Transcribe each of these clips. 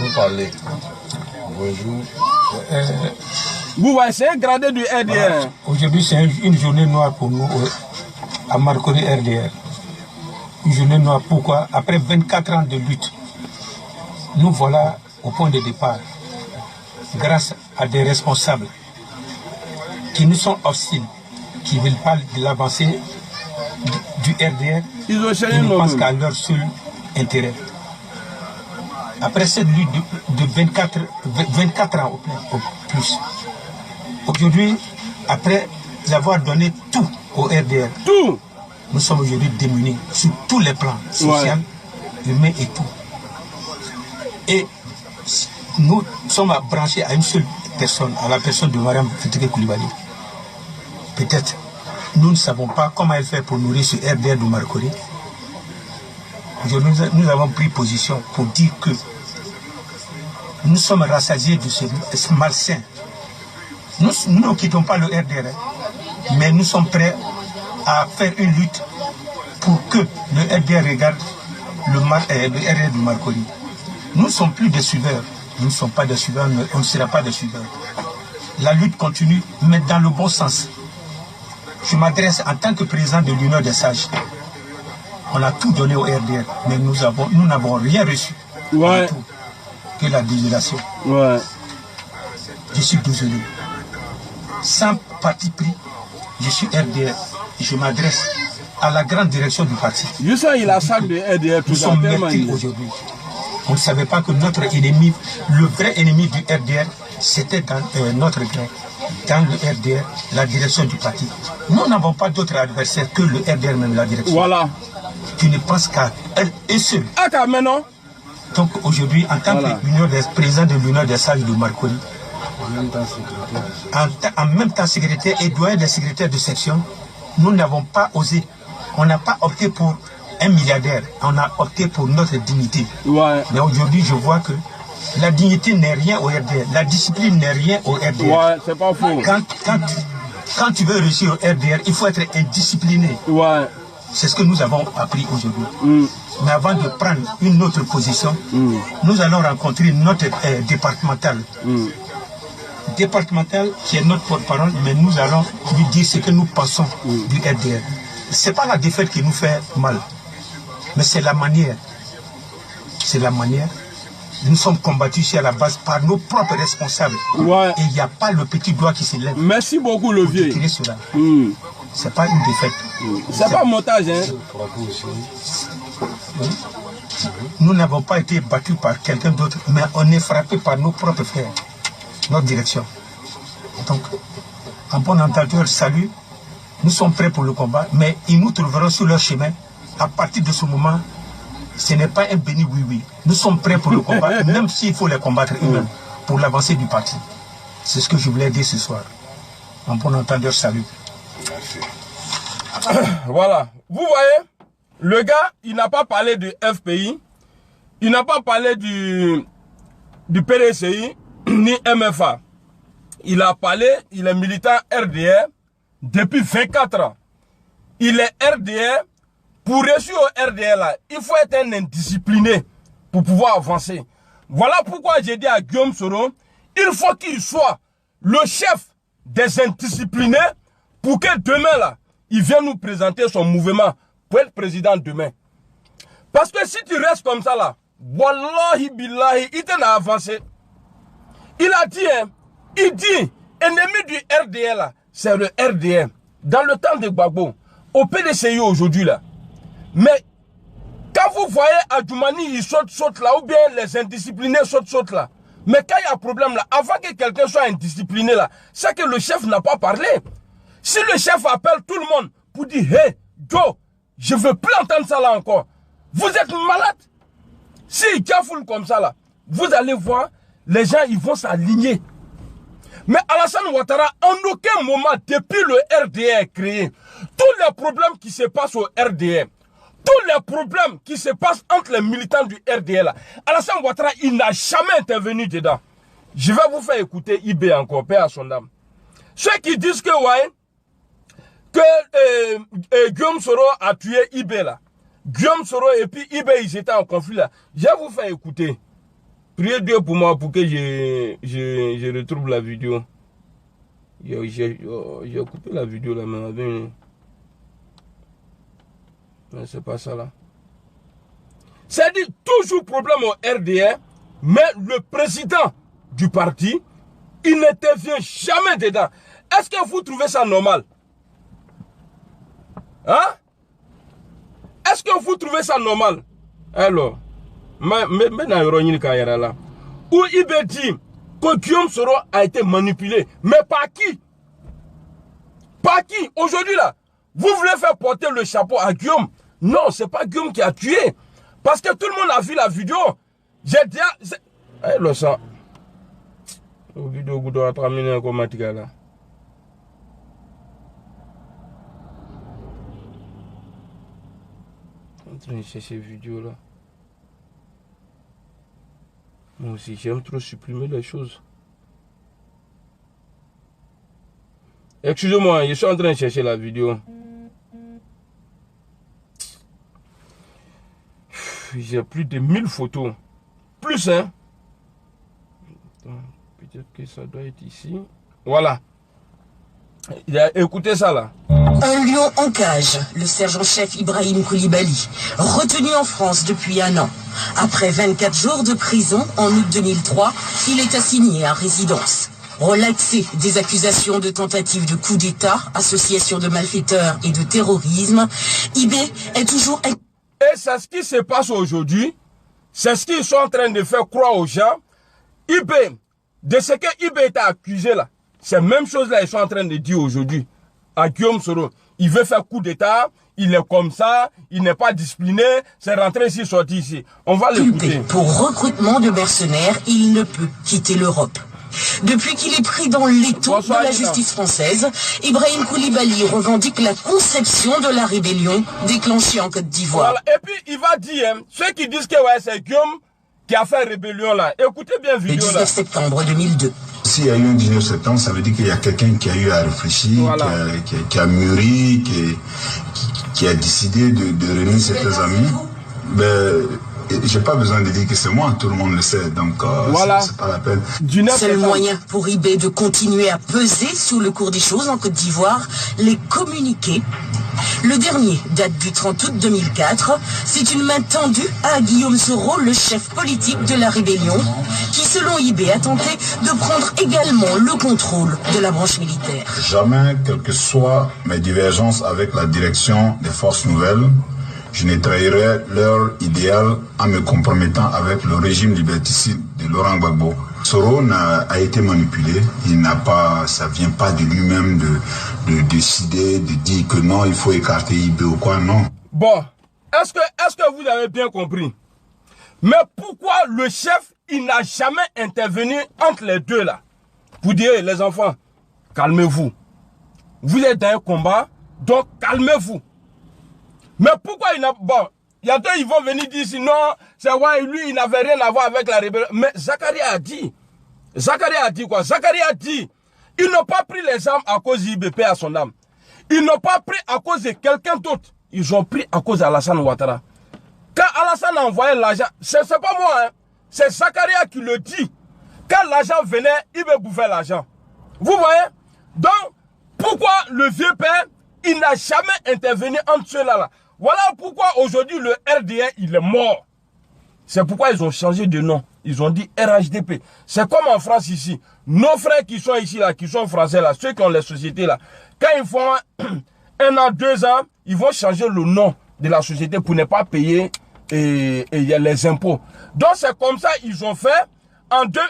Vous parlez. Bonjour. Vous voyez, c'est un gradé du RDR. Voilà. Aujourd'hui, c'est une journée noire pour nous à Marcory RDR. Une journée noire, pourquoi? Après 24 ans de lutte, nous voilà au point de départ. Grâce à des responsables qui nous sont hostiles, qui ne veulent pas de l'avancée du RDR, Ils ne pensent qu'à leur seul intérêt. Après cette lutte de 24 ans au plus, aujourd'hui, après avoir donné tout au RDR, tout, nous sommes aujourd'hui démunis sur tous les plans, social, humain et tout. Et nous sommes branchés à une seule personne, à la personne de Mariam Fiteke Koulibaly. Peut-être, nous ne savons pas comment elle fait pour nourrir ce RDR de Marcory. Aujourd'hui, nous avons pris position pour dire que nous sommes rassasiés de ce malsain. Nous ne quittons pas le RDR, mais nous sommes prêts à faire une lutte pour que le RDR regarde le RDR de Marcory. Nous ne sommes plus des suiveurs. Nous ne sommes pas des suiveurs, on ne sera pas des suiveurs. La lutte continue, mais dans le bon sens. Je m'adresse en tant que président de l'Union des sages. On a tout donné au RDR, mais nous n'avons rien reçu. ouais, Tout, que la désolation. ouais. Je suis désolé. Sans parti pris, je suis RDR. Et je m'adresse à la grande direction du parti. Je sais, il a ça de RDR, tout Nous ça. sommes meurtris aujourd'hui. On ne savait pas que notre ennemi, le vrai ennemi du RDR, c'était dans notre gré, dans le RDR, la direction du parti. Nous n'avons pas d'autre adversaire que le RDR, même la direction. Voilà. Tu ne penses qu'à elle et seule. Ah, quand maintenant. Donc aujourd'hui, en tant que président de l'Union des sages de Marcory, en même temps secrétaire et doyen des secrétaires de section, nous n'avons pas osé. On n'a pas opté pour un milliardaire, on a opté pour notre dignité. Ouais. Mais aujourd'hui, je vois que la dignité n'est rien au RDR, la discipline n'est rien au RDR. Ouais, c'est pas faux. Quand tu veux réussir au RDR, il faut être indiscipliné. Ouais. C'est ce que nous avons appris aujourd'hui. Mais avant de prendre une autre position, nous allons rencontrer notre départemental. Départemental qui est notre porte-parole, mais nous allons lui dire ce que nous pensons du RDR. Ce n'est pas la défaite qui nous fait mal, mais c'est la manière. C'est la manière. Nous sommes combattus ici à la base par nos propres responsables. Ouais. Et il n'y a pas le petit doigt qui se lève. Merci beaucoup, Levier. Cela. C'est pas une défaite. C'est pas un montage, hein. Nous n'avons pas été battus par quelqu'un d'autre, mais on est frappé par nos propres frères, notre direction. Donc, en bon entendeur, salut, nous sommes prêts pour le combat, mais ils nous trouveront sur leur chemin. À partir de ce moment, ce n'est pas un béni oui-oui. Nous sommes prêts pour le combat, même s'il faut les combattre eux-mêmes, pour l'avancée du parti. C'est ce que je voulais dire ce soir. En bon entendeur, salut. Voilà. Vous voyez, le gars, il n'a pas parlé du FPI, il n'a pas parlé du PDCI, ni MFA. Il a parlé, il est militant RDR depuis 24 ans. Il est RDR. Pour réussir au RDR, là, il faut être un indiscipliné pour pouvoir avancer. Voilà pourquoi j'ai dit à Guillaume Soro, il faut qu'il soit le chef des indisciplinés pour que demain, là, il vienne nous présenter son mouvement pour être président demain. Parce que si tu restes comme ça, là, wallahi billahi, il t'en a avancé. Il a dit, hein, il dit, ennemi du RDR, là, c'est le RDR. Dans le temps de Gbagbo, au PDCI aujourd'hui, là, mais quand vous voyez Adjoumani, il saute là, ou bien les indisciplinés sautent là. Mais quand il y a un problème là, avant que quelqu'un soit indiscipliné là, c'est que le chef n'a pas parlé. Si le chef appelle tout le monde pour dire, hey, Joe, je ne veux plus entendre ça là encore. Vous êtes malade. Si il cafoule comme ça là, vous allez voir, les gens ils vont s'aligner. Mais Alassane Ouattara, en aucun moment, depuis le RDR créé, tous les problèmes qui se passent au RDR, tous les problèmes qui se passent entre les militants du RDR là, Alassane Ouattara, il n'a jamais intervenu dedans. Je vais vous faire écouter IB encore, paix à son âme. Ceux qui disent que, ouais, que Guillaume Soro a tué IB là, Guillaume Soro et puis IB, ils étaient en conflit là, je vais vous faire écouter. Priez Dieu pour moi pour que je retrouve la vidéo. J'ai coupé la vidéo là, mais c'est pas ça là. C'est-à-dire toujours problème au RDR, mais le président du parti, il n'intervient jamais dedans. Est-ce que vous trouvez ça normal? Hein? Est-ce que vous trouvez ça normal? Alors, où il dit que Guillaume Soro a été manipulé. Mais par qui? Par qui? Aujourd'hui là, vous voulez faire porter le chapeau à Guillaume? Non, c'est pas Guillaume qui a tué. Parce que tout le monde a vu la vidéo. J'ai dit... Eh, le sang. La vidéo que doit terminer comme là. En train de chercher vidéo là. Moi aussi, j'aime trop supprimer les choses. Excusez-moi, je suis en train de chercher la vidéo. J'ai plus de 1000 photos. Plus, hein. Peut-être que ça doit être ici. Voilà. Écoutez ça là. Un lion en cage, le sergent-chef Ibrahim Koulibaly, retenu en France depuis 1 an. Après 24 jours de prison en août 2003, il est assigné à résidence. Relaxé des accusations de tentative de coup d'État, association de malfaiteurs et de terrorisme, Ibé est toujours... Et c'est ce qui se passe aujourd'hui. C'est ce qu'ils sont en train de faire croire aux gens. Ibé, de ce que Ibé était accusé là, c'est la même chose là ils sont en train de dire aujourd'hui à Guillaume Soro. Il veut faire coup d'État, il est comme ça, il n'est pas discipliné, c'est rentré ici, sorti ici. On va l'écouter. Pour recrutement de mercenaires, il ne peut quitter l'Europe. Depuis qu'il est pris dans l'étau de la justice française, Ibrahim Koulibaly revendique la conception de la rébellion déclenchée en Côte d'Ivoire. Voilà. Et puis il va dire, ceux qui disent que ouais, c'est Guillaume qui a fait rébellion là, écoutez bien la vidéo là. Le 19 septembre 2002. S'il y a eu un 19 septembre, ça veut dire qu'il y a quelqu'un qui a eu à réfléchir, voilà, qui a mûri, qui a décidé de réunir ses amis. Ben, j'ai pas besoin de dire que c'est moi, tout le monde le sait, donc voilà, c'est pas la peine. C'est le moyen pour Ibé de continuer à peser sur le cours des choses en Côte d'Ivoire, les communiqués. Le dernier date du 30 août 2004. C'est une main tendue à Guillaume Soro, le chef politique de la rébellion, qui selon Ibé a tenté de prendre également le contrôle de la branche militaire. Jamais, quelles que soient mes divergences avec la direction des forces nouvelles, je ne trahirai leur idéal en me compromettant avec le régime liberticide de Laurent Gbagbo. Soro a été manipulé, ça vient pas de lui-même de décider, de dire que non, il faut écarter Ibé ou quoi, non. Bon, est-ce que vous avez bien compris? Mais pourquoi le chef, il n'a jamais intervenu entre les deux là? Pour dire, les enfants, calmez-vous. Vous êtes dans un combat, donc calmez-vous. Mais pourquoi il n'a... Bon, il y a deux, ils vont venir dire ici, non, c'est ouais, lui, il n'avait rien à voir avec la rébellion. Mais Zacharie a dit quoi? Zacharie a dit, ils n'ont pas pris les armes à cause d'IBP à son âme. Ils n'ont pas pris à cause de quelqu'un d'autre. Ils ont pris à cause d'Alassane Ouattara. Quand Alassane a envoyé l'argent, c'est pas moi, hein, c'est Zacharie qui le dit. Quand l'argent venait, il veut bouffer l'argent. Vous voyez? Donc, pourquoi le vieux père, il n'a jamais intervenu entre ceux-là? Voilà pourquoi aujourd'hui le RDR, il est mort. C'est pourquoi ils ont changé de nom. Ils ont dit RHDP. C'est comme en France ici. Nos frères qui sont ici, là, qui sont français, là, ceux qui ont les sociétés, là, quand ils font 1 an, 2 ans, ils vont changer le nom de la société pour ne pas payer les impôts. Donc c'est comme ça ils ont fait en deux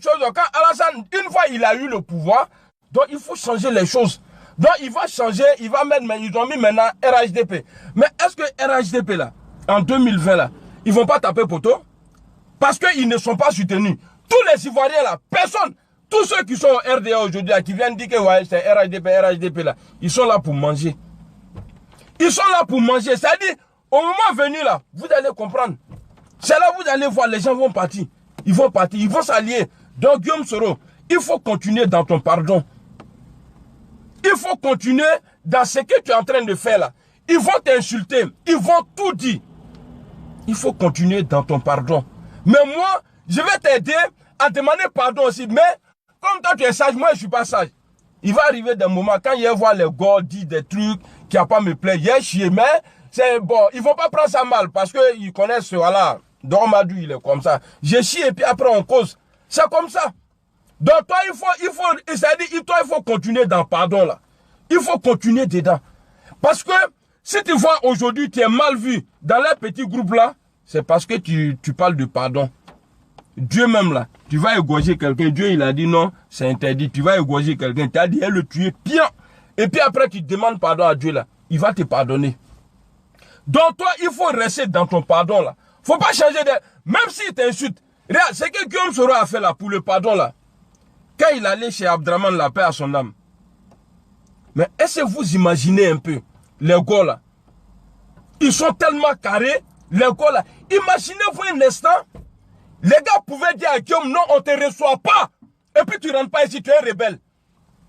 choses. Quand Alassane, une fois il a eu le pouvoir, donc il faut changer les choses. Donc il va changer, il va mettre, mais ils ont mis maintenant RHDP. Mais est-ce que RHDP là, en 2020 là, ils vont pas taper poteau? Parce qu'ils ne sont pas soutenus. Tous les Ivoiriens là, personne, tous ceux qui sont au RDA aujourd'hui, qui viennent dire que ouais, c'est RHDP là, ils sont là pour manger. Ils sont là pour manger. C'est-à-dire, au moment venu là, vous allez comprendre. C'est là vous allez voir, les gens vont partir. Ils vont partir, ils vont s'allier. Donc Guillaume Soro, il faut continuer dans ton pardon. Il faut continuer dans ce que tu es en train de faire là. Ils vont t'insulter. Ils vont tout dire. Il faut continuer dans ton pardon. Mais moi, je vais t'aider à demander pardon aussi. Mais comme toi tu es sage, moi je ne suis pas sage. Il va arriver des moments quand il voit les gars dire des trucs qui n'ont pas me plaire. Il est chier, mais c'est bon. Ils ne vont pas prendre ça mal parce qu'ils connaissent, voilà. Dormadou, il est comme ça. Je chie et puis après on cause. C'est comme ça. Donc toi, il faut continuer dans le pardon là. Il faut continuer dedans. Parce que si tu vois aujourd'hui, tu es mal vu dans les petits groupes là, c'est parce que tu parles de pardon. Dieu même là, tu vas égorger quelqu'un. Dieu il a dit non, c'est interdit. Tu vas égorger quelqu'un. Tu as dit le tuer bien. Et puis après tu demandes pardon à Dieu là. Il va te pardonner. Donc toi, il faut rester dans ton pardon là. Faut pas changer de... Même s'il t'insulte. Regarde, c'est que Guillaume Soro a fait là pour le pardon là. Quand il allait chez Abdraman, la paix à son âme. Mais est-ce que vous imaginez un peu les gars là? Ils sont tellement carrés, les gars là. Imaginez-vous un instant, les gars pouvaient dire à Guillaume, non, on ne te reçoit pas. Et puis tu ne rentres pas ici, tu es un rebelle.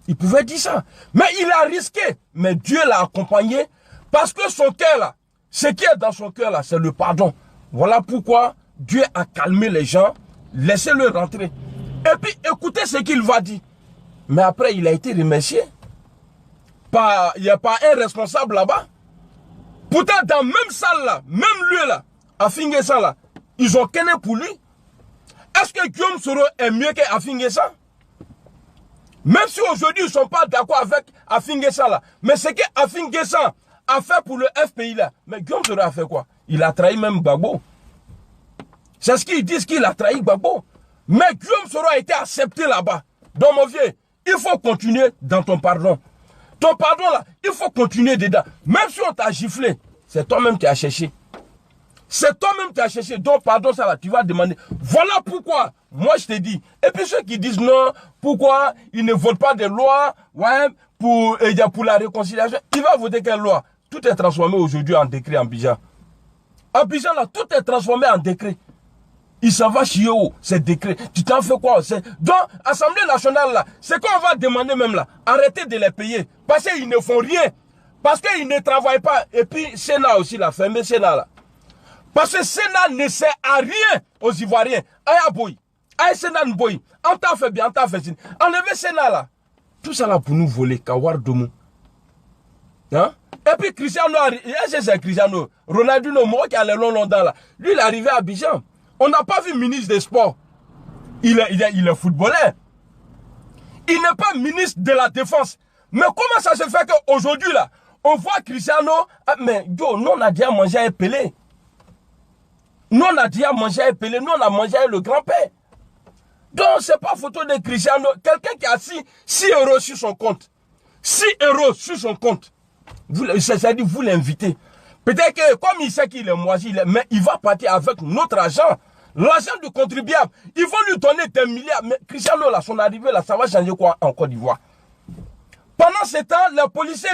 Ils pouvaient dire ça. Mais il a risqué. Mais Dieu l'a accompagné parce que son cœur là, ce qui est dans son cœur là, c'est le pardon. Voilà pourquoi Dieu a calmé les gens, laissez-le rentrer. Et puis écoutez ce qu'il va dire. Mais après, il a été remercié. Il n'y a pas un responsable là-bas. Pourtant, dans la même salle là, même lieu là, à Finguessan là, ils ont qu'un pour lui. Est-ce que Guillaume Soro est mieux qu'à Finguessan? Même si aujourd'hui ils ne sont pas d'accord avec Afinguessan là. Mais ce que Afinguessan a fait pour le FPI là. Mais Guillaume Soro a fait quoi? Il a trahi même Gbagbo. C'est ce qu'ils disent qu'il a trahi Gbagbo. Mais Guillaume Soro a été accepté là-bas. Donc mon vieux, il faut continuer dans ton pardon. Ton pardon là, il faut continuer dedans. Même si on t'a giflé, c'est toi-même qui as cherché. C'est toi-même qui as cherché. Donc pardon ça là, tu vas demander. Voilà pourquoi, moi je te dis. Et puis ceux qui disent non, pourquoi ils ne votent pas de loi, ouais, pour la réconciliation. Il va voter quelle loi? Tout est transformé aujourd'hui en décret en Abidjan. Abidjan là, tout est transformé en décret. Il s'en va chier où? C'est décret. Tu t'en fais quoi? Donc, Assemblée nationale là, c'est qu'on va demander même là, arrêtez de les payer. Parce qu'ils ne font rien. Parce qu'ils ne travaillent pas. Et puis, Sénat aussi, la fermé Sénat là. Parce que Sénat ne sert à rien aux Ivoiriens. Aya boy. Aya Sénat boy. On t'a fait bien, on t'a fait signe. Enlevez Sénat là. Tout ça là pour nous voler. Kawar Domo. Hein? Et puis Cristiano, c'est Cristiano. Ronaldinho, moi qui a les longs Londres là. Lui, il est arrivé à Abidjan. On n'a pas vu ministre des Sports. Il est footballeur. Il n'est pas ministre de la Défense. Mais comment ça se fait qu'aujourd'hui, là, on voit Cristiano... Mais, yo, nous, on a déjà mangé un Pelé. Nous, on a déjà mangé un Pelé. Nous, on a mangé le grand-père. Donc, c'est pas photo de Cristiano. Quelqu'un qui a 6 euros sur son compte. 6 euros sur son compte. C'est-à-dire, vous l'invitez. Peut-être que, comme il sait qu'il est moisi, mais il va partir avec notre argent. L'argent du contribuable. Ils vont lui donner des milliards. Mais Cristiano, là, son arrivée, là, ça va changer quoi en Côte d'Ivoire? Pendant ce temps, les policiers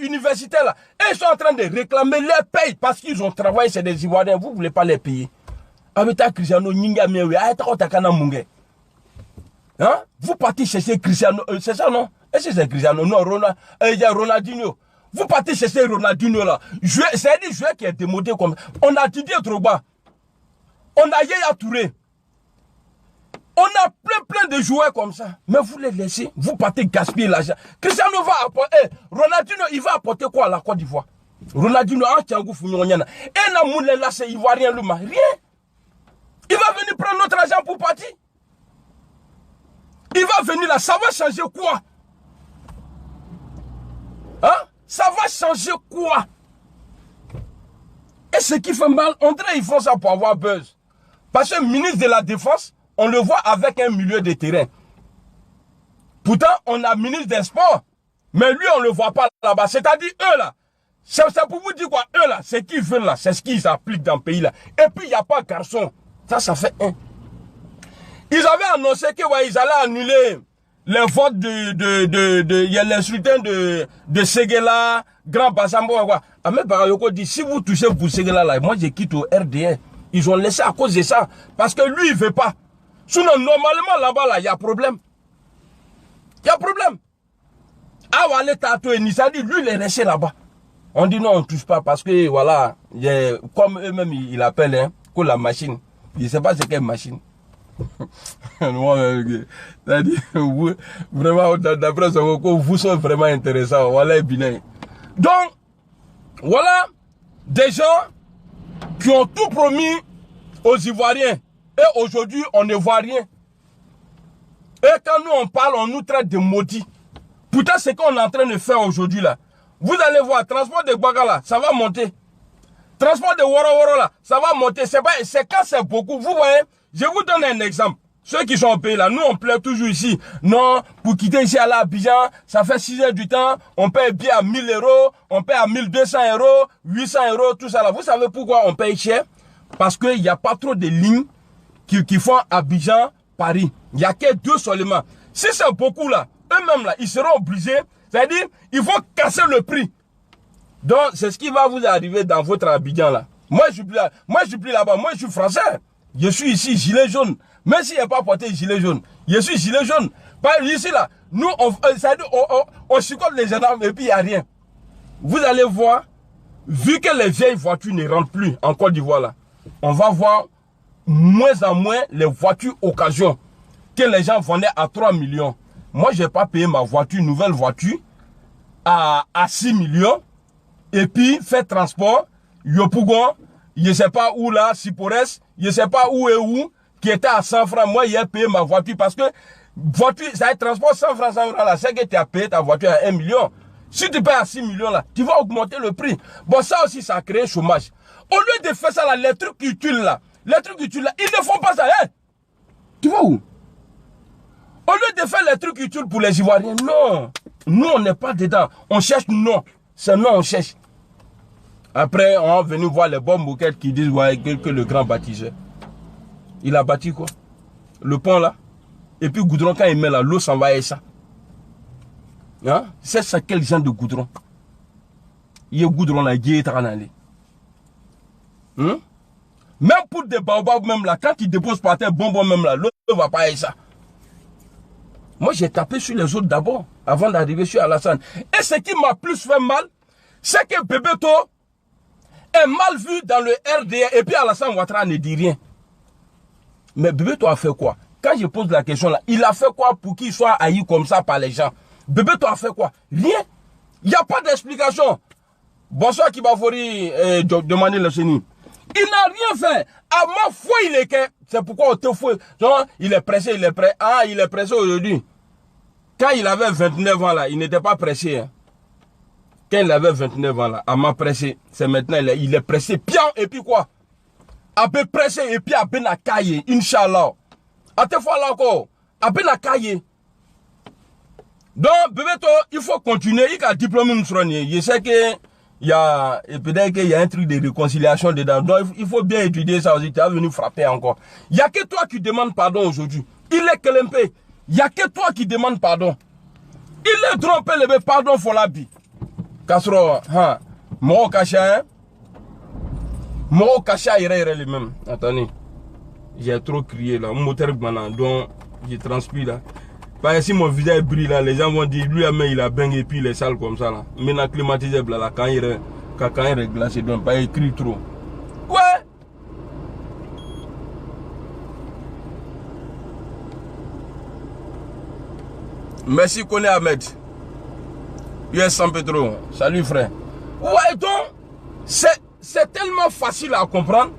universitaires, là, ils sont en train de réclamer leur paye parce qu'ils ont travaillé chez des Ivoiriens. Vous ne voulez pas les payer. Avec Cristiano, hein? Vous partez chercher Cristiano. C'est ça, non? Est-ce que c'est Cristiano? Non, Ronaldinho. Vous partez chercher Ronaldinho là. C'est un joueur qui est démodé comme ça. On a Didier Drogba. On a Yaya Touré. On a plein de joueurs comme ça. Mais vous les laissez. Vous partez gaspiller l'argent. Cristiano va apporter. Ronaldinho, il va apporter quoi à la Côte d'Ivoire? Ronaldinho, en Tiangou Founionyana. Et Namoulé là, c'est Ivoirien Luma. Rien. Il va venir prendre notre argent pour partir. Il va venir là. Ça va changer quoi? Hein? Ça va changer quoi? Et ce qui fait mal, on dirait qu'ils font ça pour avoir buzz. Parce que le ministre de la Défense, on le voit avec un milieu de terrain. Pourtant, on a ministre des Sports. Mais lui, on ne le voit pas là-bas. C'est-à-dire, eux là, c'est pour vous dire quoi? Eux là, c'est qu'ils veulent là, c'est ce qu'ils appliquent dans le pays là. Et puis, il n'y a pas de garçon. Ça fait un. Ils avaient annoncé qu'ils allaient annuler les votes il y a les scrutins de Séguéla, Grand Bassambo, Ahmed Bakayoko dit, si vous touchez pour Séguéla là, moi je quitte au RDR. Ils ont laissé à cause de ça. Parce que lui, il ne veut pas. Sinon, normalement, là-bas, là, il y a problème. Il y a problème. Ah, voilà, Tato et Nissadi, lui, il est resté là-bas. On dit non, on ne touche pas parce que, voilà, comme eux-mêmes, ils appellent, hein, que la machine. Je ne sais pas c'est quelle machine. Vous, vraiment, d'après ce que vous sont vraiment intéressants. Voilà, donc, voilà des gens qui ont tout promis aux Ivoiriens. Et aujourd'hui, on ne voit rien. Et quand nous on parle, on nous traite de maudits. Putain, ce qu'on est en train de faire aujourd'hui là. Vous allez voir, transport de Bagala, ça va monter. Transport de Woro là, ça va monter. C'est quand c'est beaucoup. Vous voyez, je vous donne un exemple. Ceux qui sont au pays là, nous on plaît toujours ici. Non, pour quitter ici à l'Abidjan, ça fait 6 heures du temps. On paye bien à 1000 euros, on paye à 1200 euros, 800 euros, tout ça là. Vous savez pourquoi on paye cher? Parce qu'il n'y a pas trop de lignes qui font Abidjan, Paris. Il n'y a que 2 seulement. Si c'est beaucoup là, eux-mêmes là, ils seront obligés. C'est-à-dire, il faut casser le prix. Donc, c'est ce qui va vous arriver dans votre Abidjan là. Moi, je suis plus là-bas. Moi, je suis français. Je suis ici, gilet jaune. Même s'il n'y a pas porté gilet jaune. Je suis gilet jaune. Pas ici là. Nous, on chicote les gendarmes et puis il n'y a rien. Vous allez voir, vu que les vieilles voitures ne rentrent plus en Côte d'Ivoire là, on va voir moins en moins les voitures occasion que les gens vendaient à 3 millions. Moi, je n'ai pas payé ma voiture, nouvelle voiture, à 6 millions. Et puis, fait transport, Yopougon, je ne sais pas où là, Sipores, je ne sais pas où et où, qui était à 100 francs. Moi, j'ai payé ma voiture parce que voiture, ça va être transport 100 francs là. C'est que tu as payé ta voiture à 1 million. Si tu payes à 6 millions là, tu vas augmenter le prix. Bon, ça aussi, ça a créé chômage. Au lieu de faire ça là, les trucs utiles là, ils ne font pas ça. Hein? Tu vois où? Au lieu de faire les trucs utiles pour les Ivoiriens, non. Nous, on n'est pas dedans. On cherche non. C'est non, on cherche. Après, on est venu voir les bonnes bouquettes qui disent ouais, que le grand bâtisseur. Il a bâti quoi? Le pont là. Et puis goudron, quand il met là, l'eau s'en va et ça. Hein? C'est ça quel genre de goudron? Il y a goudron là, il est en allé. Même pour des baobabs même là, quand ils déposent par terre, bonbon même là, l'eau ne va pas et ça. Moi, j'ai tapé sur les autres d'abord, avant d'arriver sur Alassane. Et ce qui m'a plus fait mal, c'est que Bebeto est mal vu dans le RDA. Et puis Alassane Ouattara ne dit rien. Mais Bebeto a fait quoi? Quand je pose la question là, il a fait quoi pour qu'il soit haï comme ça par les gens? Bebeto a fait quoi? Rien. Il n'y a pas d'explication. Bonsoir Kibafori, demandez le Séni. Il n'a rien fait. À ma foi, il est que. C'est pourquoi on te fouille. Il est pressé, il est prêt. Ah, il est pressé aujourd'hui. Quand il avait 29 ans là, il n'était pas pressé. Hein. Quand il avait 29 ans là, à m'a pressé. C'est maintenant, il est pressé. Bien, et puis quoi? À peu pressé, et puis à peine à cailler. Inch'Allah. À te fois là encore. À peine à cailler. Donc, Bebeto, il faut continuer. Il a diplômé nous soigner. Je sais que. Peut-être qu'il y a un truc de réconciliation dedans. Donc, il faut bien étudier ça aussi. Tu es venu frapper encore. Il n'y a que toi qui demandes pardon aujourd'hui. Il est Kelempé. Il n'y a que toi qui demandes pardon. Il est trompé, le pardon, faut la vie. Castro, hein. Moro Kacha, hein. Moro Kacha, il est le même. Attendez. J'ai trop crié là. Mon moteur maintenant. Donc, je transpire là. Parce que si mon visage brille là, les gens vont dire, lui, il a bang et puis il est sale comme ça là. Maintenant, climatisé là, quand il est glacé, donc pas écrit trop. Ouais! Merci, Kone Ahmed. US San Pedro. Salut, frère. Ouais, donc, c'est tellement facile à comprendre.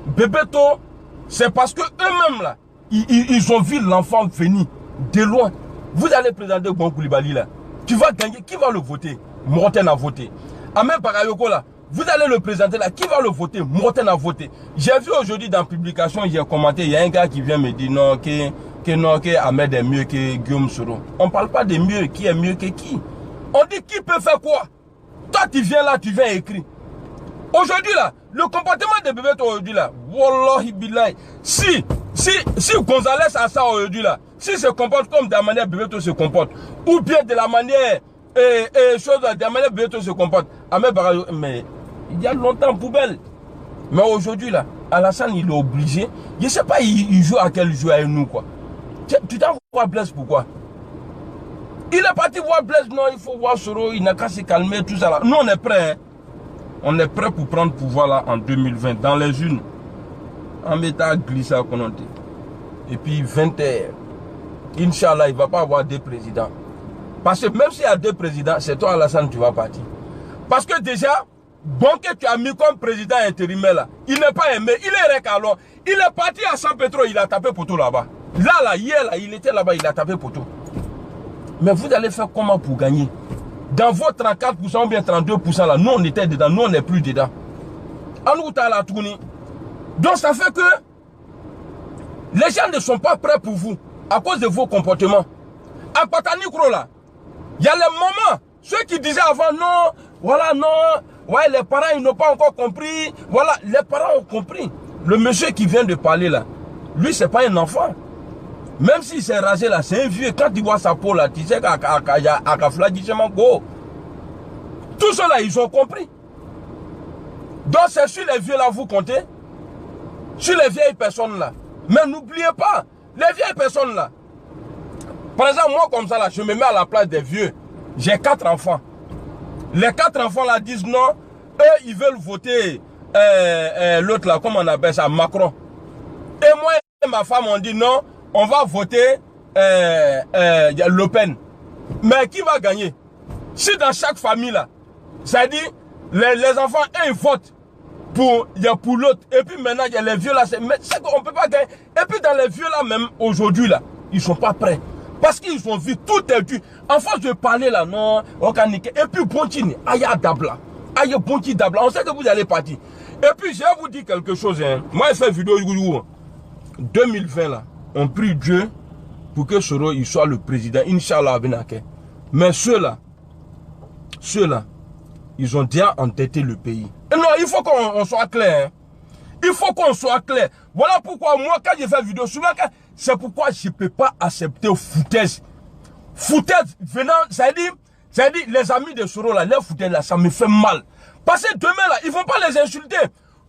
Bebeto, c'est parce que eux-mêmes là, ils ont vu l'enfant venir de loin. Vous allez présenter Bon Koulibaly là. Tu vas gagner. Qui va le voter? Morten a voté. Ahmed Bakayoko là. Vous allez le présenter là. Qui va le voter? Morten a voté. J'ai vu aujourd'hui dans la publication, j'ai commenté, il y a un gars qui vient me dire non, que Ahmed est mieux que Guillaume Soro. On ne parle pas de mieux. Qui est mieux que qui? On dit qui peut faire quoi? Toi tu viens là, tu viens écrire. Aujourd'hui là, le comportement de Bebeto aujourd'hui là, Wallahi Billahi, si Gonzalez a ça aujourd'hui là, s'il se comporte comme de la manière Bebeto se comporte, ou bien de la manière, de la manière Bebeto se comporte, mais il y a longtemps poubelle. Mais aujourd'hui là, Alassane il est obligé, je ne sais pas il joue à quel jeu avec nous quoi. Tu t'en vois Blaise pourquoi? Il est parti voir Blaise, non, il faut voir Soro, il n'a qu'à se calmer, tout ça là. Nous on est prêts, hein. On est prêt pour prendre pouvoir là en 2020, dans les unes. En mettant glissé à Kononté. Et puis 20h. Inch'Allah, il ne va pas avoir deux présidents. Parce que même s'il y a deux présidents, c'est toi Alassane, tu vas partir. Parce que déjà, Bonke tu as mis comme président intérimaire là, il n'est pas aimé, il est récalon. Il est parti à San Pedro, il a tapé poteau là-bas. Là, hier, là, il était là-bas, il a tapé poteau. Mais vous allez faire comment pour gagner? Dans vos 34% ou bien 32% là, nous on était dedans, nous on n'est plus dedans. En nous, t'as la tournée. Donc ça fait que les gens ne sont pas prêts pour vous à cause de vos comportements. À Patanikro là, il y a les moments, ceux qui disaient avant non, voilà non, ouais les parents ils n'ont pas encore compris, voilà les parents ont compris. Le monsieur qui vient de parler là, lui c'est pas un enfant. Même s'il s'est rasé là, c'est un vieux. Quand tu vois sa peau là, tu sais qu'à go. Tout cela ils ont compris. Donc c'est sur les vieux là vous comptez, sur les vieilles personnes là. Mais n'oubliez pas, les vieilles personnes là. Par exemple, moi comme ça là, je me mets à la place des vieux. J'ai 4 enfants. Les 4 enfants là disent non, eux ils veulent voter l'autre là, comment on appelle ça, Macron. Et moi et ma femme on dit non, on va voter Le Pen. Mais qui va gagner? Si dans chaque famille là, ça dit les enfants ils votent pour l'autre. Et puis maintenant il y a les vieux là, c'est qu'on ne peut pas gagner. Et puis dans les vieux là même aujourd'hui là, ils ne sont pas prêts. Parce qu'ils ont vu tout est dû. En face de parler là, non, organique. Et puis Bontini, aïe Dabla. Aïe Bonti Dabla. On sait que vous allez partir. Et puis je vais vous dire quelque chose. Hein. Moi j'ai fait vidéo 2020 là. On prie Dieu pour que Soro il soit le président. Inch'Allah Benake. Mais ceux-là, ils ont déjà entêté le pays. Et non, il faut qu'on soit clair. Hein. Il faut qu'on soit clair. Voilà pourquoi moi quand j'ai fait vidéo, souvent c'est pourquoi je ne peux pas accepter foutaise. Foutaise venant, ça dit les amis de Soro là, les foutaises là, ça me fait mal. Parce que demain là, ils ne vont pas les insulter.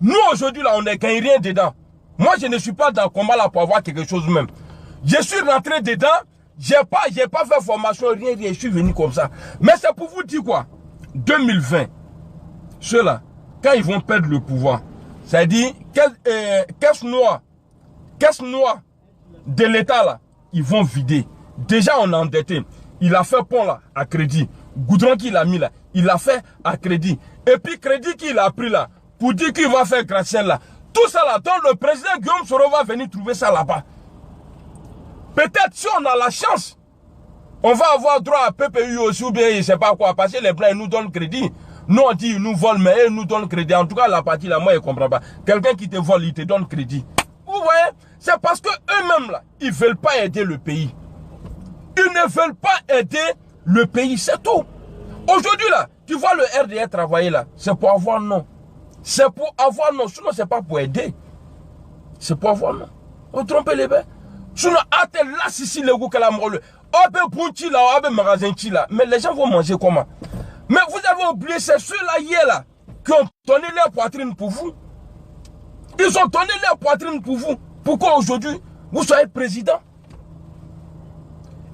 Nous aujourd'hui là, on n'est gagne rien dedans. Moi je ne suis pas dans le combat là pour avoir quelque chose même. Je suis rentré dedans, j'ai pas fait formation, rien, je suis venu comme ça. Mais c'est pour vous dire quoi? 2020, ceux-là, quand ils vont perdre le pouvoir, ça dit, caisse noire de l'État là, ils vont vider. Déjà on est endetté. Il a fait pont là à crédit. Goudron qu'il a mis là, il a fait à crédit. Et puis crédit qu'il a pris là, pour dire qu'il va faire gratte-ciel là. Tout ça là, donc le président Guillaume Soro va venir trouver ça là-bas. Peut-être si on a la chance, on va avoir droit à PPU aussi ou bien je ne sais pas quoi. Parce que les blancs ils nous donnent crédit. Nous on dit ils nous volent mais ils nous donnent crédit. En tout cas la partie là, moi je ne comprends pas. Quelqu'un qui te vole, il te donne crédit. Vous voyez, c'est parce que eux-mêmes là, ils ne veulent pas aider le pays. Ils ne veulent pas aider le pays, c'est tout. Aujourd'hui là, tu vois le RDR travailler là, c'est pour avoir non. C'est pour avoir non, sinon c'est pas pour aider. C'est pour avoir non. On trompe les bêtes. Sinon, là, si le goût que la mole, magasin là, mais les gens vont manger comment? Mais vous avez oublié, c'est ceux-là hier là, qui ont donné leur poitrine pour vous. Ils ont donné leur poitrine pour vous. Pourquoi aujourd'hui, vous soyez président?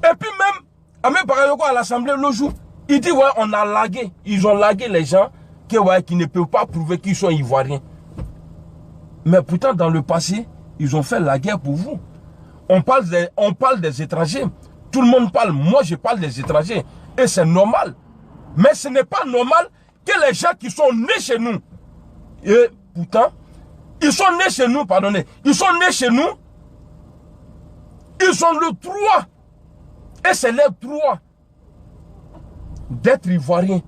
Et puis même, à l'Assemblée le jour, il dit, ouais, on a lagué. Ils ont lagué les gens qui ne peuvent pas prouver qu'ils sont ivoiriens. Mais pourtant, dans le passé, ils ont fait la guerre pour vous. On parle des étrangers. Tout le monde parle. Moi, je parle des étrangers. Et c'est normal. Mais ce n'est pas normal que les gens qui sont nés chez nous, et pourtant, ils sont nés chez nous, pardonnez, ils sont nés chez nous, ils ont le droit, et c'est leur droit, d'être ivoiriens,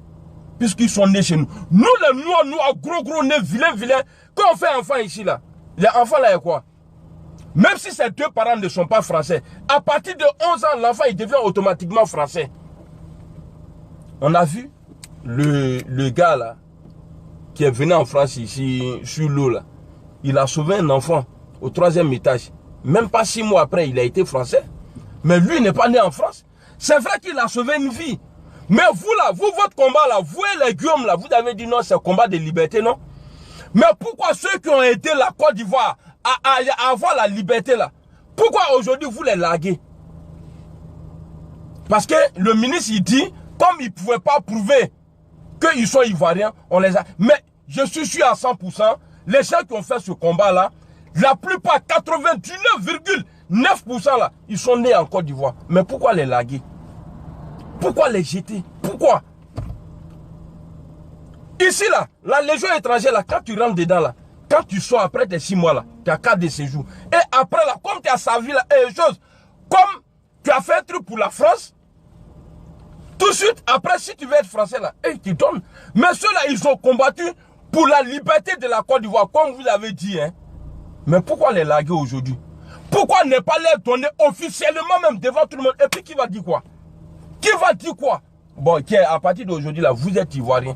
puisqu'ils sont nés chez nous. Nous, les noirs, gros nez, vilains, quand on fait enfant ici, là, les enfants là, quoi? Même si ces deux parents ne sont pas français, à partir de 11 ans, l'enfant il devient automatiquement français. On a vu le gars là, qui est venu en France ici, sur l'eau là. Il a sauvé un enfant au 3e étage. Même pas 6 mois après, il a été français. Mais lui n'est pas né en France. C'est vrai qu'il a sauvé une vie. Mais vous là, votre combat là, vous et les Guillaume là, vous avez dit non, c'est un combat de liberté, non? Mais pourquoi ceux qui ont aidé la Côte d'Ivoire à avoir la liberté là, pourquoi aujourd'hui vous les larguez? Parce que le ministre il dit, comme il ne pouvait pas prouver qu'ils sont ivoiriens, on les a. Mais je suis sûr à 100%, les gens qui ont fait ce combat là, La plupart, 99,9% là, ils sont nés en Côte d'Ivoire. Mais pourquoi les laguer? Pourquoi les jeter? Pourquoi? Ici là, la légion étrangère là, quand tu rentres dedans là, quand tu sors après tes 6 mois là, tu as 4 de séjour. Et après là, comme tu as servi là, comme tu as fait un truc pour la France, tout de suite, après, si tu veux être français là, ils te donnent. Mais ceux-là, ils ont combattu pour la liberté de la Côte d'Ivoire, comme vous avez dit. Hein. Mais pourquoi les laguer aujourd'hui? Pourquoi ne pas les donner officiellement même devant tout le monde? Et puis qui va dire quoi? Qui va dire quoi? Bon, à partir d'aujourd'hui là, vous êtes Ivoirien.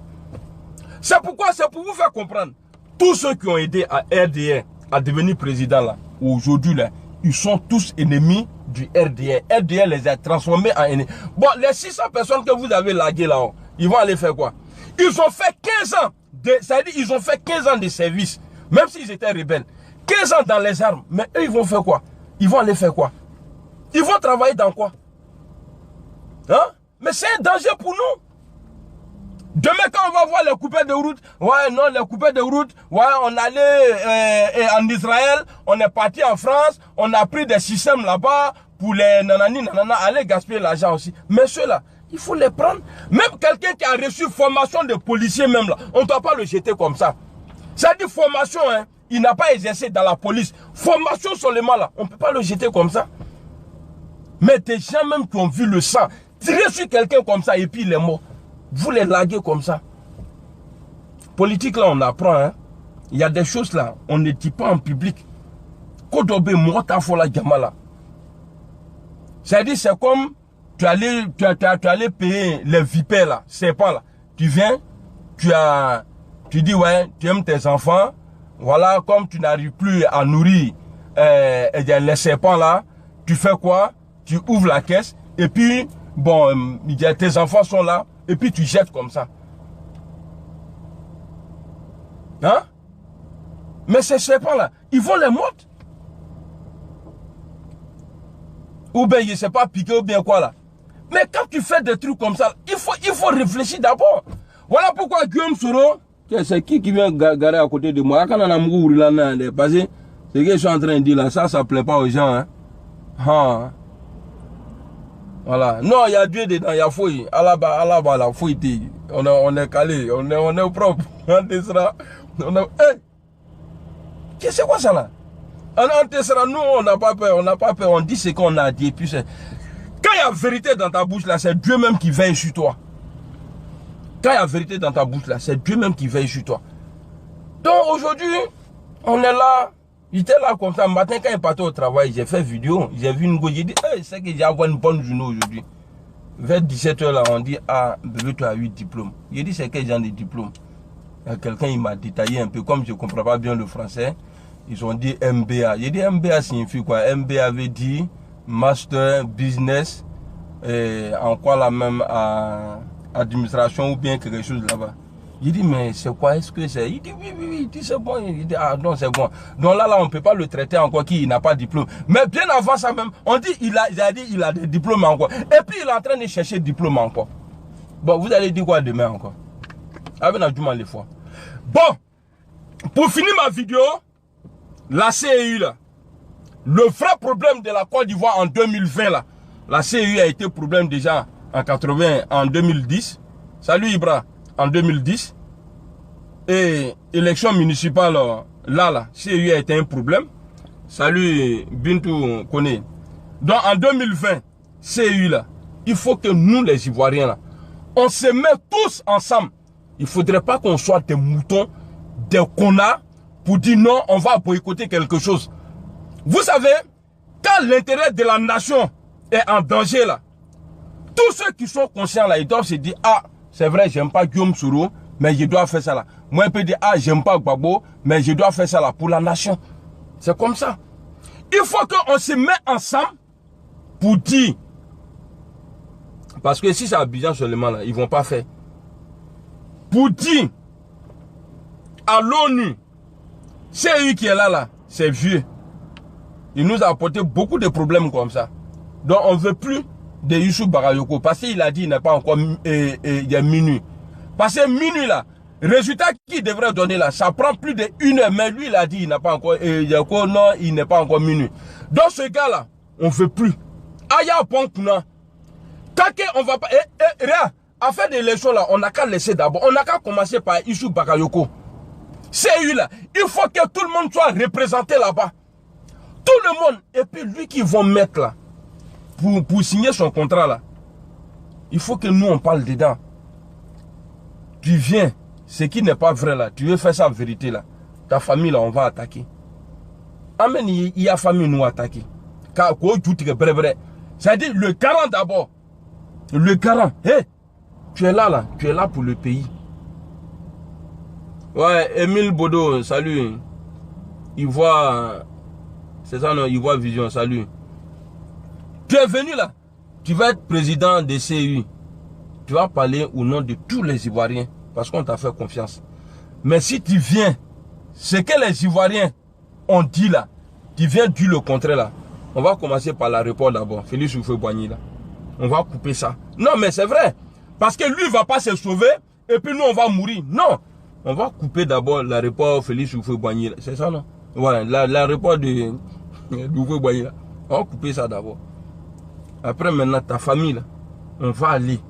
C'est pourquoi, c'est pour vous faire comprendre. Tous ceux qui ont aidé à RDR à devenir président là, aujourd'hui là, ils sont tous ennemis du RDR. RDR les a transformés en ennemis. Bon, les 600 personnes que vous avez laguées là, ils vont aller faire quoi? Ils ont fait 15 ans, c'est-à-dire ils ont fait 15 ans de service, même s'ils étaient rebelles. 15 ans dans les armes, mais eux ils vont faire quoi? Ils vont aller faire quoi? Ils vont travailler dans quoi? Hein? Mais c'est un danger pour nous. Demain, quand on va voir les coupeurs de route, ouais, non, les coupeurs de route, ouais, on allait en Israël, on est parti en France, on a pris des systèmes là-bas pour les nanani, nanana, aller gaspiller l'argent aussi. Mais ceux-là, il faut les prendre. Même quelqu'un qui a reçu formation de policier même là, on ne doit pas le jeter comme ça. Ça dit formation, hein, il n'a pas exercé dans la police. Formation seulement là, on ne peut pas le jeter comme ça. Mais des gens même qui ont vu le sang, tirer sur quelqu'un comme ça et puis il est mort. Vous les laguez comme ça. Politique là, on apprend. Hein. Il y a des choses là, on ne dit pas en public. Kodobe mota fola gamala. C'est-à-dire, c'est comme tu allais payer les vipères là, c'est pas là. Tu viens, tu dis ouais, tu aimes tes enfants. Voilà, comme tu n'arrives plus à nourrir les serpents là, tu fais quoi? Tu ouvres la caisse et puis bon, tes enfants sont là. Et puis tu jettes comme ça. Hein? Mais ces serpents-là, ils vont les mordre. Ou bien, je ne sais pas piquer ou bien quoi là. Mais quand tu fais des trucs comme ça, il faut réfléchir d'abord. Voilà pourquoi Guillaume Soro, c'est qui vient garer à côté de moi? Quand on a mouru passé, c'est ce que je suis en train de dire là, ça ne plaît pas aux gens. Hein? Ah. Voilà. Non, il y a Dieu dedans, il y a fouille. Alaba, la fouille. On est calé, on est propre. Qu'est-ce que c'est quoi ça là? Nous, on n'a pas peur, on dit ce qu'on a dit. Puis quand il y a vérité dans ta bouche là, c'est Dieu même qui veille sur toi. Quand il y a vérité dans ta bouche là, c'est Dieu même qui veille sur toi. Donc aujourd'hui, on est là. J'étais là comme ça, le matin quand il partait au travail, j'ai fait vidéo, j'ai vu une go, j'ai dit, hey, c'est que j'ai avoir une bonne journée aujourd'hui. Vers 17h là, on dit, ah, bébé, tu as 8 diplômes. J'ai dit, c'est quel genre de diplôme? Quelqu'un, il m'a détaillé un peu, comme je ne comprends pas bien le français, ils ont dit MBA. J'ai dit, MBA signifie quoi? MBA veut dire Master Business, en quoi la même administration ou bien quelque chose là-bas. Il dit, mais c'est quoi? Est-ce que c'est? Il dit, oui, il dit, c'est bon. Il dit, ah non, c'est bon. Donc là, on ne peut pas le traiter encore qui n'a pas de diplôme. Mais bien avant ça même, on dit, il a des diplômes encore. Et puis, il est en train de chercher diplôme encore. Bon, vous allez dire quoi demain encore? Avec la Juma les fois. Bon, pour finir ma vidéo, la CEU là, le vrai problème de la Côte d'Ivoire en 2020 là, la CEU a été problème déjà en 2010. Salut Ibra. En 2010, et élection municipale, là, CEU a été un problème. Salut Bintou Kone. Donc en 2020, CEU là, il faut que nous les Ivoiriens là, on se met tous ensemble. Il ne faudrait pas qu'on soit des moutons, des connards, pour dire non, on va boycotter quelque chose. Vous savez, quand l'intérêt de la nation est en danger là, tous ceux qui sont conscients là, ils doivent se dire, ah, c'est vrai, j'aime pas Guillaume Soro, mais je dois faire ça là. Moi, je peux dire, ah, j'aime pas Gbagbo, mais je dois faire ça là pour la nation. C'est comme ça. Il faut qu'on se mette ensemble pour dire. Parce que si c'est Abidjan seulement là, ils vont pas faire. Pour dire à l'ONU, c'est lui qui est là, c'est vieux. Il nous a apporté beaucoup de problèmes comme ça. Donc on ne veut plus de Youssou Bagayoko. Parce qu'il a dit il n'est pas encore il y a minuit. Parce que minuit là, Résultat qui devrait donner là, ça prend plus d'1 heure, mais lui il a dit il n'a pas encore, non, il n'est pas encore minuit. Donc ce gars là, on ne veut plus. Aya Ponkuna. Tant qu'on va pas, rien, à faire des élections là, on n'a qu'à laisser d'abord, on n'a qu'à commencer par Issou Bakayoko. C'est lui là, il faut que tout le monde soit représenté là-bas. Tout le monde, et puis lui qui vont mettre là, pour signer son contrat là, il faut que nous on parle dedans. Tu viens, ce qui n'est pas vrai là, tu veux faire ça en vérité là, ta famille là on va attaquer. Amen, il y a famille nous attaquer. Car quoi tout est vrai. C'est-à-dire le garant d'abord. Le garant, hey, tu es là, tu es là pour le pays. Ouais, Émile Bodo, salut. Il voit, c'est ça non, il voit Vision, salut. Tu es venu là, tu vas être président des CEU. Tu vas parler au nom de tous les Ivoiriens, parce qu'on t'a fait confiance. Mais si tu viens, ce que les Ivoiriens ont dit là, tu viens dire le contraire là, on va commencer par l'aéroport d'abord, Félix Houphouët-Boigny là. On va couper ça. Non, mais c'est vrai. Parce que lui, il ne va pas se sauver, et puis nous, on va mourir. Non. On va couper d'abord l'aéroport Félix Houphouët-Boigny. C'est ça, non? Ouais, l'aéroport de Houphouët-Boigny là. On va couper ça d'abord. Après, maintenant, ta famille là, on va aller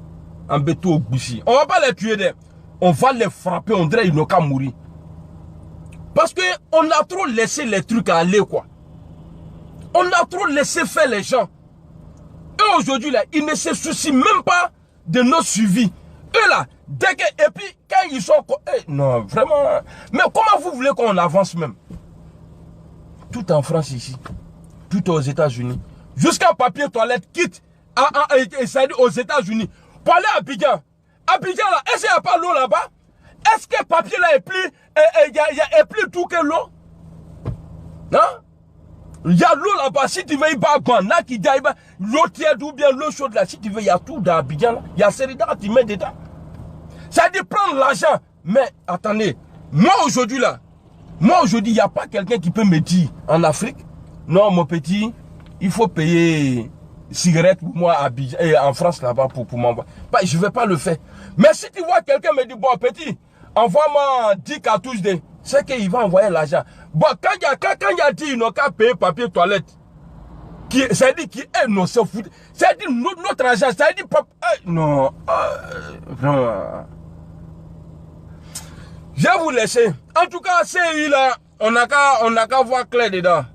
en béton au Boussi. On ne va pas les tuer, on va les frapper, on dirait qu'ils n'ont qu'à mourir. Parce qu'on a trop laissé les trucs aller, quoi. On a trop laissé faire les gens. Eux aujourd'hui là, ils ne se soucient même pas de nos suivis. Eux là, dès que, et puis quand ils sont, non vraiment, mais comment vous voulez qu'on avance même? Tout en France ici, tout aux États-Unis, jusqu'à papier toilette quitte aux États-Unis pour aller à Abidjan. Abidjan là, est-ce qu'il n'y a pas l'eau là-bas? Est-ce que le papier là est plus tout que l'eau? Non? Il y a l'eau là-bas, si tu veux, il va à qui dit l'eau tiède ou bien l'eau chaude là, si tu veux, il y a tout dans Abidjan là. Il y a Serida, tu mets dedans. Ça dit prendre l'argent. Mais attendez, moi aujourd'hui, il n'y a pas quelqu'un qui peut me dire en Afrique, non mon petit, il faut payer cigarette pour moi à Abidjan, en France là-bas pour m'envoyer. Je ne vais pas le faire. Mais si tu vois quelqu'un me dit, bon petit, envoie-moi 10 cartouches de... C'est qu'il va envoyer l'argent. Bon, quand il a dit, il n'a qu'à payer papier toilette. C'est-à-dire qu'il est non, c'est foutu. C'est-à-dire notre argent, c'est-à-dire, non, vraiment. Je vais vous laisser. En tout cas, CEU là, on n'a qu'à voir clair dedans.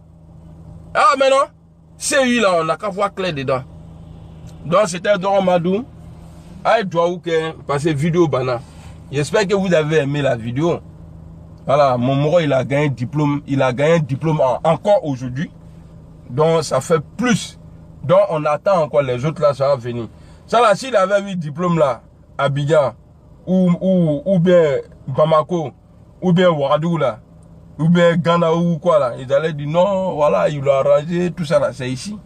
Ah, mais non, CEU là, on n'a qu'à voir clair dedans. Donc, c'était Doron Madou. Aïe, parce que vidéo bana. J'espère que vous avez aimé la vidéo. Voilà, mon moro, il a gagné un diplôme encore aujourd'hui. Donc, ça fait plus. Donc, on attend encore les autres là, ça va venir. Ça là, s'il avait eu diplôme là, à Abidjan, ou bien Bamako, ou bien Ouagadougou là, ou bien Ghana ou quoi là, ils allaient dire non, voilà, il l'a arrangé, tout ça là, c'est ici.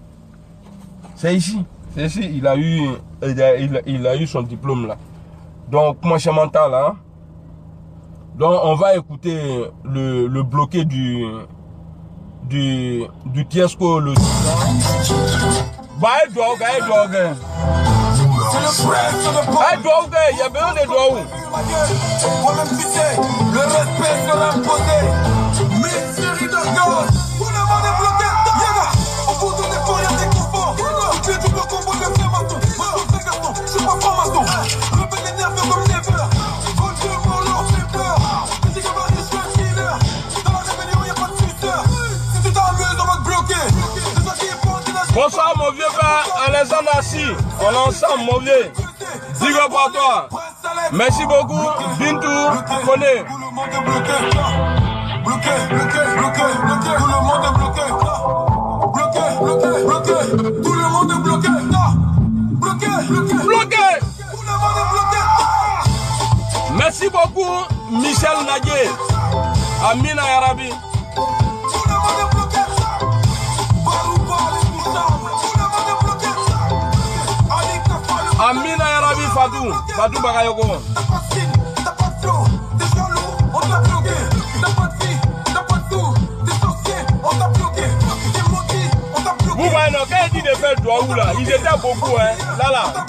C'est ici. C'est ici, il a eu son diplôme là. Donc, moi, je m'entends là. Donc, on va écouter le bloqué du Tiesco. Bah, il doit, il y a besoin de doigts. Moi-même, tu sais, le respect sera imposé. Mystery de God, tout le monde est bloqué. Au bout de l'effort, il y a des conforts. Toutes les doubles combos de Frématon. Moi, je suis garçon, je suis pas franc-maçon. Rebelle et nerveux comme Never. Bonne Dieu, mon Lord, j'ai peur. Je dis que Marie, je suis un killer. Dans la rébellion, il n'y a pas de suceur. Si tu t'amuses, on va te bloquer. C'est ça qui est fort, bonsoir, mon vieux père Alexandre Assis. On est ensemble, mon vieux. Dis-le pour toi. Merci beaucoup, Bintou, Koné. Tout le monde est bloqué. Bloqué. Tout le monde est bloqué. Bloqué. Tout le monde est bloqué. Bloqué. Tout le monde est bloqué. Merci beaucoup, Michel Nadje. Amina Yarabi. Tout le monde est bloqué. Amina Yarabi Fadou Bakayoko. T'as pas de style, t'as pas de flow, t'es jaloux, on t'a bloqué. T'as pas de fille, t'as pas de tout, t'es sorcier, on t'a bloqué. T'es maudit, on t'a bloqué. Vous voyez, quand il dit de faire droit où là, ils étaient beaucoup, hein. Là.